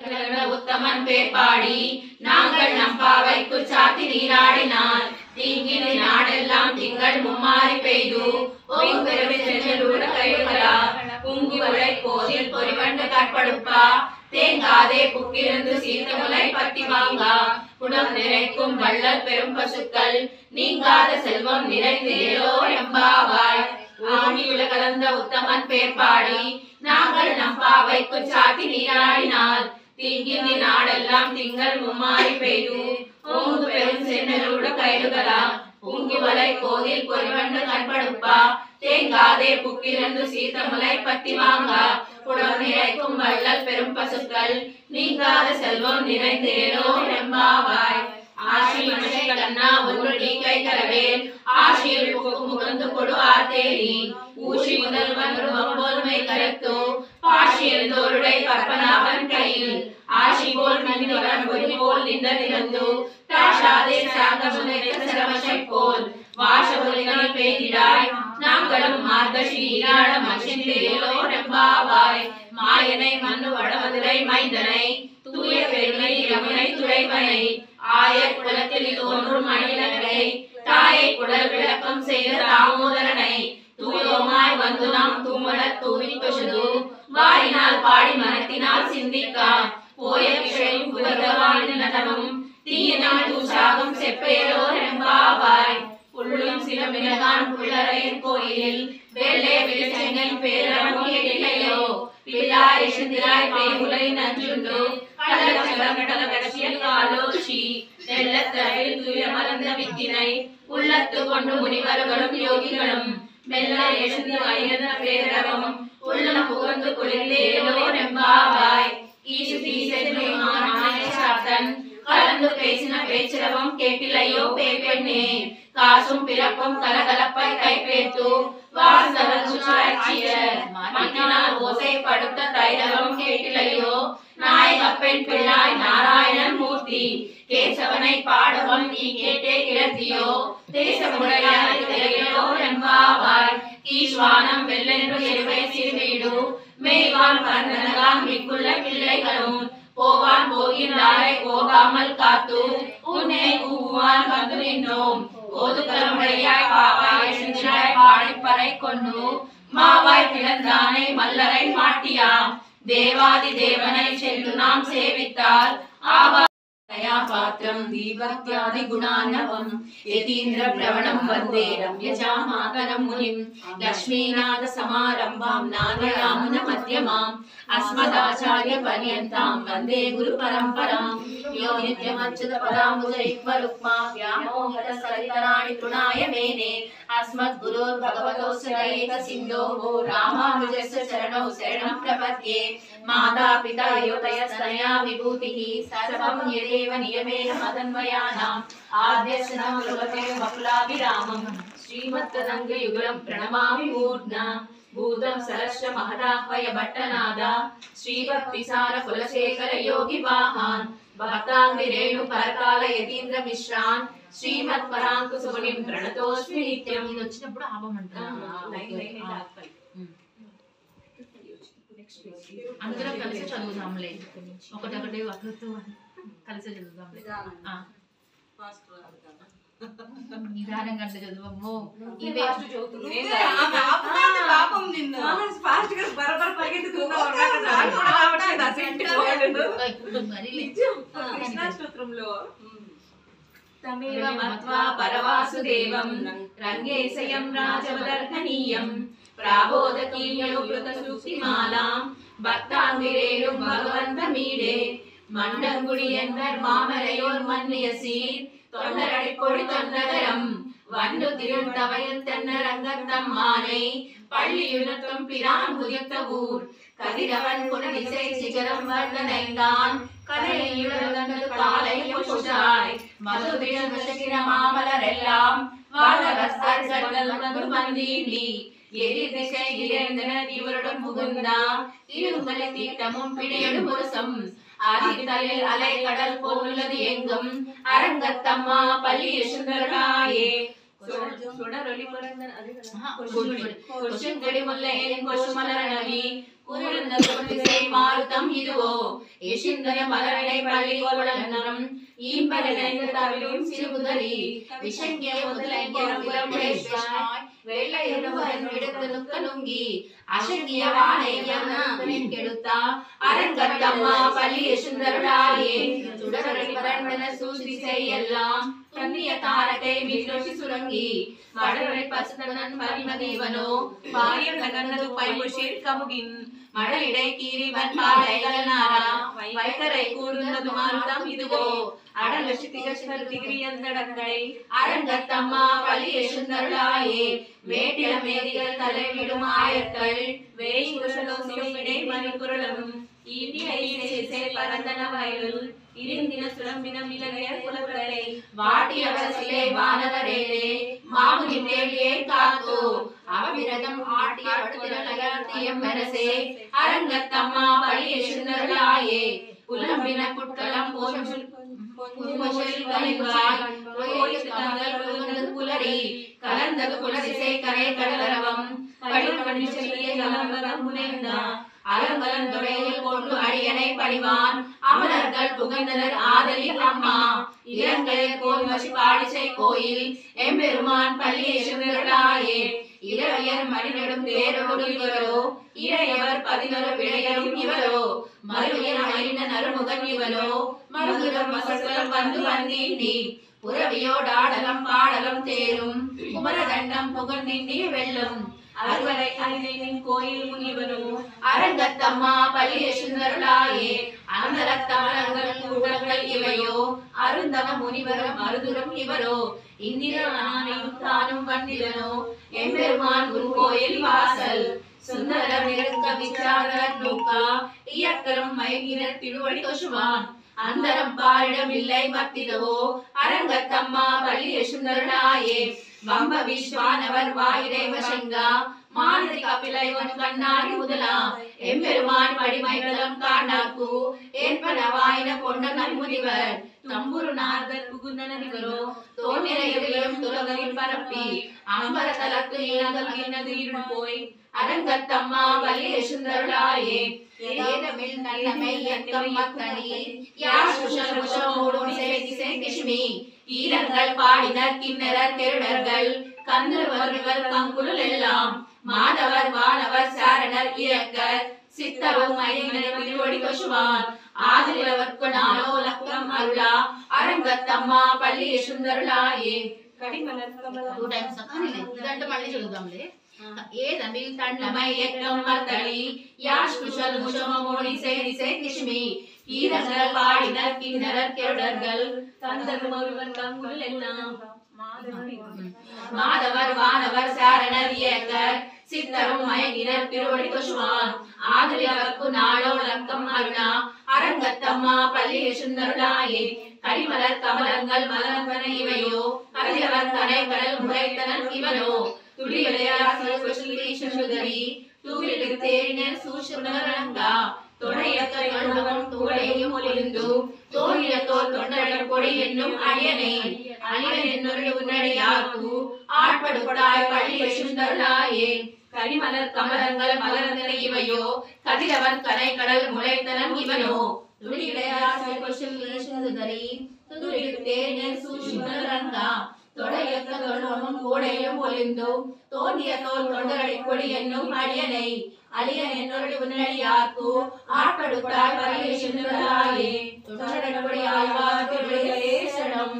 உத்தமன் பேர் பாடி நாங்கள் நம் பாவைக்கு சாத்தி நீராடினார். தீங்கின் நாடெல்லாம் திங்கள் மும்மாறி பெய்து பொங்கி உலை போதில் பொறிவண்டு கற்படுப்பா தேங்காதே புக்கிருந்து சீர்த்த முலை பத்தி வாங்கா குடம் நிறைக்கும் வள்ளல் பெரும் பசுக்கள் நீங்காத செல்வம் நிறைந்தேலோ எம்பாவாய். ஆணி உலகலந்த உத்தமன் பேர் பாடி நாங்கள் நம் பாவைக்கு சாத்தி நீராடினால் தீங்கின் நாடெல்லாம் திங்கள் மும்மாறி பெய்து ஓங்கு பெரும் சென்னலோடு கைடுகளா பூங்கி வலை கோதில் பொறிவண்டு கற்படுப்பா தேங்காதே புக்கிலிருந்து சீர்த்த முலை பத்தி வாங்கா குடம் நிறைக்கும் வள்ளல் பெரும் பசுக்கள் நீங்காத செல்வம் நிறைந்தேலோ எம்பாவாய். ஆசி மனசை கண்ணா ஒன்று நீ கை தரவேல் ஆசியில் முகந்து கொடு ஆத்தேரி ஊசி முதல்வன் போல்மை கருத்தோ பாசி எழுந்தோருடை பற்பனாவன் கையில் ஆசி போல் மன்னிவன் பொறி போல் நின்ற நிறந்தோ தாஷாதே சாகமுனை சிரமசை போல் வாசபொலிகள் பெய்திடாய் நாங்களும் மார்கசி நீராட மகிழ்ந்தேலோ நம்பாவாய். மாயனை மண்ணு வடமதுரை மைந்தனை தூய பெருமை யமுனை துறைவனை ஆயர் குலத்தில் தோன்றும் மணிலகை தாயை குடல் விளக்கம் செய்த தாமோதரனை தூயோமாய் வந்து நாம் தூமல தூவி கொசுது வாயினால் பாடி மனத்தினால் சிந்திக்கா போய விஷயம் புகழ்வான் நடமும் தீயினால் தூசாகும் செப்பேலோ நம்பாவாய். புள்ளும் சில மிளகான் புள்ளரையின் கோயிலில் வெள்ளே விழிச்செங்கன் பேரமும் எழிலையோ பிள்ளா எசுந்திராய் பேகுலை நஞ்சுண்டு கள்ளச்சலம் கடலகட்சியில் காலோச்சி நெல்லத்தரையில் துயமலர்ந்த வித்தினை உள்ளத்து கொண்டு முனிவர்களும் யோகிகளும் மெல்ல எழுந்து அயர்ந்த பேரவம் உள்ளம் புகழ்ந்து குளிர்ந்தேலோ நம்பாவாய். ஈசு தீசென்று சாத்தன் கலந்து பேசின பேச்சிரவம் கேட்டிலையோ பேப்பெண்ணே காசும் பிறப்பும் கலகலப்பை கைப்பேத்து மண்ணினால் ஓசை படுத்த தைரவம் கேட்டிலையோ நாயகப்பெண் பிள்ளாய் நாராயணன் மூர்த்தி கேசவனை பாடவன் நீ கேட்டே கிளர்த்தியோ தேசமுடையோ என்பாவாய். ஈஸ்வானம் வெள்ளென்று எருவை சிறுவீடு மேய்வான் பரந்தனகான் மிக்குள்ள பிள்ளைகளும் போவான் போகின்றாரை போகாமல் காத்து உன்னை கூவான் வந்து நின்றோம் ஓதுகலமுடையாய் பாவாய் எழுந்திராய் பாடிப்பறை கொண்டு மாவாய் பிளந்தானை மல்லரை மாட்டியாம் தேவாதி தேவனை சென்று நாம் சேவித்தால் ஆவா பாத்திரம் தீபக்தியாதி குணாநவம் யதீந்திர பிரவணம் வந்தே ரம்யஜாமாதரம் முனிம் லக்ஷ்மீநாத சமாரம்பாம் நாதயாமுன மத்யமாம் அஸ்மதாச்சார்ய பர்யந்தாம் வந்தே குரு பரம்பராம் யோ நித்யமச்சுத பதாம்புஜைக்வருக்மா व्यामोहत सरितराणि तृणाय मेने अस्मत् गुरोर् भगवतोऽस्य दयैक सिन्धोः रामानुजस्य चरणौ शरणं प्रपद्ये माता पिता योतयस्तनया विभूतिः सर्वं यदेव नियमेन मदन्वयानाम् आद्यस्य नमो भगवते वकुलाभिरामं श्रीमत्तदङ्गयुगलं प्रणमामि मूर्ध्ना भूतं सरश्च महदाह्वय भट्टनादा श्रीभक्तिसार कुलशेखर योगी वाहान् भक्ताङ्गिरेणु परकाल यतीन्द्र मिश्रान् श्रीमत् पराङ्कुश मुनिं प्रणतोऽस्मि नित्यं ఇది వచ్చినప్పుడు ఆపమంటారు అందరం కలిసి చదువుదాంలే ఒకటొకటి వక్రతో కలిసి చదువుదాంలే నిదానంగా అంటే చదువమ్మో ఇవే పాపం నిన్ను ఫాస్ట్ గా బరబర పరిగెత్తుతున్నావు కృష్ణాష్టోత్రంలో తమేవ మత్వా పరవాసుదేవం రంగేశయం రాజవదర్హనీయం ప్రాబోధకీయోగృత సూక్తిమాలాం భక్తాంగిరేణు భగవంత మీడే மண்டங்குடி என்பர் மாமரையோர் மன்னிய சீர் தொண்டரடி கொடி தொண்டகரம் வண்டு திருந்தவையில் தென்னரங்கத்தம் மாலை பள்ளியுணர்த்தும் பிரான் உதித்த ஊர் கதிரவன் குணதிசை சிகரம் வர்ணனைந்தான் கதையுடனது காலை புஷாய் மதுதின விஷகிர மாமலரெல்லாம் வாழவஸ்தர்கள் உணர்ந்து மந்தீண்டி எதிர் திசை இறைந்தனர் இவருடன் புகுந்தா இருமலை தீட்டமும் பிடியடு முரசம் ஆதித்தலில் அலை கடல் போலுள்ளது எங்கும் அரங்கத்தம்மா பள்ளி சுந்தரனாயே சுடரொளி கொசுங்கடி முல்லை கொசுமலர் நவி திசை மாறுதம் இதுவோ எஷிந்தன மலரனை பள்ளி கொள்ளனம் ஈம்பரனைந்த தவிலும் சிறுபுதரி விஷங்கிய முதலைஞர் புலம்புடையாய் வெள்ளை இருவன் விடுத்து நுக்க நுங்கி அசங்கிய வானையன் கெடுத்தா அரங்கத்தம்மா பள்ளி எசுந்தருளாயே சுடரடி பரந்தன சூழ்திசை எல்லாம் கண்ணிய தாரகை மீனோசி சுரங்கி கடலை பசுதனன் பரிமதேவனோ பாயம் நகர்ந்தது பைமுஷிர் கமுகின் மழலிடை கீரிவன் பாலைகள் நாரா வைகரை கூர்ந்தது மாறுதம் இதுவோ அடல் திகழ்ச்சிகள் திகிரியந்தடங்கை அரங்கத்தம்மா பள்ளி எசுந்தருளாயே வேட்டில மேதிகள் தலைவிடும் ஆயர்கள் வேய் குஷலோசியும் இடை மணிக்குரலும் ஈட்டியை பரந்தன வயலுள் இருந்தின சுரம்பினம் இலங்கைய குலவரை வாட்டியவசிலே வானவரேரே மாமுனி தேவியே காத்தோ அவிரதம் ஆட்டிய படுத்திரலகத்தியம் மரசே அரங்கத்தம்மா பள்ளி எசுந்தருளாயே புலம்பின குட்களம் புலரி கலந்தது புலரிசை கரை கடலரவம் அலங்கலந்துடையில் கொண்டு அடியனை பணிவான் அமரர்கள் புகழ்ந்தனர் ஆதலில் அம்மா இலங்கையில் கோல் வசி பாடிசை கோயில் எம்பெருமான் பள்ளி எசுந்தருளாயே இளையர் மணிநெடும் பேரோடு இவரோ இளையவர் 11 விளையரும் இவரோ மறுவியர் மயிலின நறுமுகன் இவரோ மறுகுரம் வசசலம் வந்து வந்தீண்டி புறவியோடாடலம் பாடலம் தேரும் குமரதண்டம் புகழ்ந்திண்டிய வெள்ளம் அறுவரை அணினின் கோயில் முனிவனோ அரங்கத்தம்மா பள்ளி எசுந்தருளாயே அனந்தரத்தமரங்கள் கூடங்கள் இவையோ அருந்தவ முனிவரும் மருதுரம் இவரோ இந்திரனானையும் தானும் வந்திரனோ எம்பெருமான் குரு கோயில் வாசல் சுந்தரம் நெருங்க விச்சாரர் நோக்கா இயக்கரும் மயங்கினர் திருவடி கொசுவான் அந்தரம் பாரிடம் இல்லை மத்திதவோ அரங்கத்தம்மா பள்ளி எசுந்தருளாயே வம்ப விஸ்வானவர் வாயிரை வசங்கா மானதி கபிலைவன் கண்ணாடி முதலா எம்பெருமான் படிமைகளும் காண்டாக்கு ஏற்பன வாயின பொன்ன நன்முனிவர் தம்புரு நாரதர் புகுந்தனரிவரோ தோன்னிறையிலும் துலகரில் பரப்பி அம்பர தலத்து இனங்கள் இன்னது இருள் போய் அரங்கத்தம்மா பள்ளி எசுந்தருளாயே ஏதமில் நல்லமை எக்கம் மக்களி யார் சுஷல் முஷமோடும் திசை கிஷ்மி ஈரங்கள் பாடினர் கிண்ணறர் தெருடர்கள் கந்தர்வர் கங்குலுள் எல்லாம் மாதவர் வானவர் சாரணர் இயக்கர் சித்தரும் மயிலினர் திருவடி கொசுவான் ஆதிலவர்க்கு நாளோ லக்கம் அருளா அரங்கத்தம்மா பள்ளி எசுந்தருளாயே ஏதமில் தன்னமை எக்கம் மக்களி யார் சுஷல் முஷமோடி திசை கிஷ்மி ஈரங்கள் பாடினர் கிண்ணறர் தெருடர்கள் கந்தர்வர் கங்குலுள் எல்லாம் மாதவர் வானவர் சாரணர் இயக்கர் சித்தரும் மயங்கினர் திருவடி கொசுவான் ஆதிலவர்க்கு நாளோ லக்கம் அருளா அரங்கத்தம்மா பள்ளி எசுந்தருளாயே கரிமலர் கமலங்கள் மலர்ந்தன இவையோ கரிலவர் கனை கடல் முளைத்தனன் இவனோ துடி விளையாசிய சுதரி தூவிலிடு தேரினர் சூஷுணரங்கா தொடையத்தொழுவம் தோடையும் ஒளிந்து தோழியத்தோல் தொண்டர்கள் கொடி என்னும் அடியனை அணியன் என்னொரு உன்னடியாக்கு ஆட்படுத்தாய் பள்ளி எசுந்தருளாயே கரிமலர் கமலங்கள் மலர்ந்தன இவையோ கதிரவன் கனை கடல் முளைத்தனன் இவனோ துடி விளையாசிய சுதரி துடிலிடு தேரினர் சூஷுணரங்கா தொடையத்தொழுவம் கோடையும் ஒளிந்து தோன்றியத்தோல் தொண்டரடி கொடி என்னும் அடியனை அலியன் என்னொரு உன்னடியாக்கு ஆட்படுத்தாய் பள்ளி எசுந்தருளாயே தொண்டரடி ஆழ்வார் திருவடிகளே சரணம்.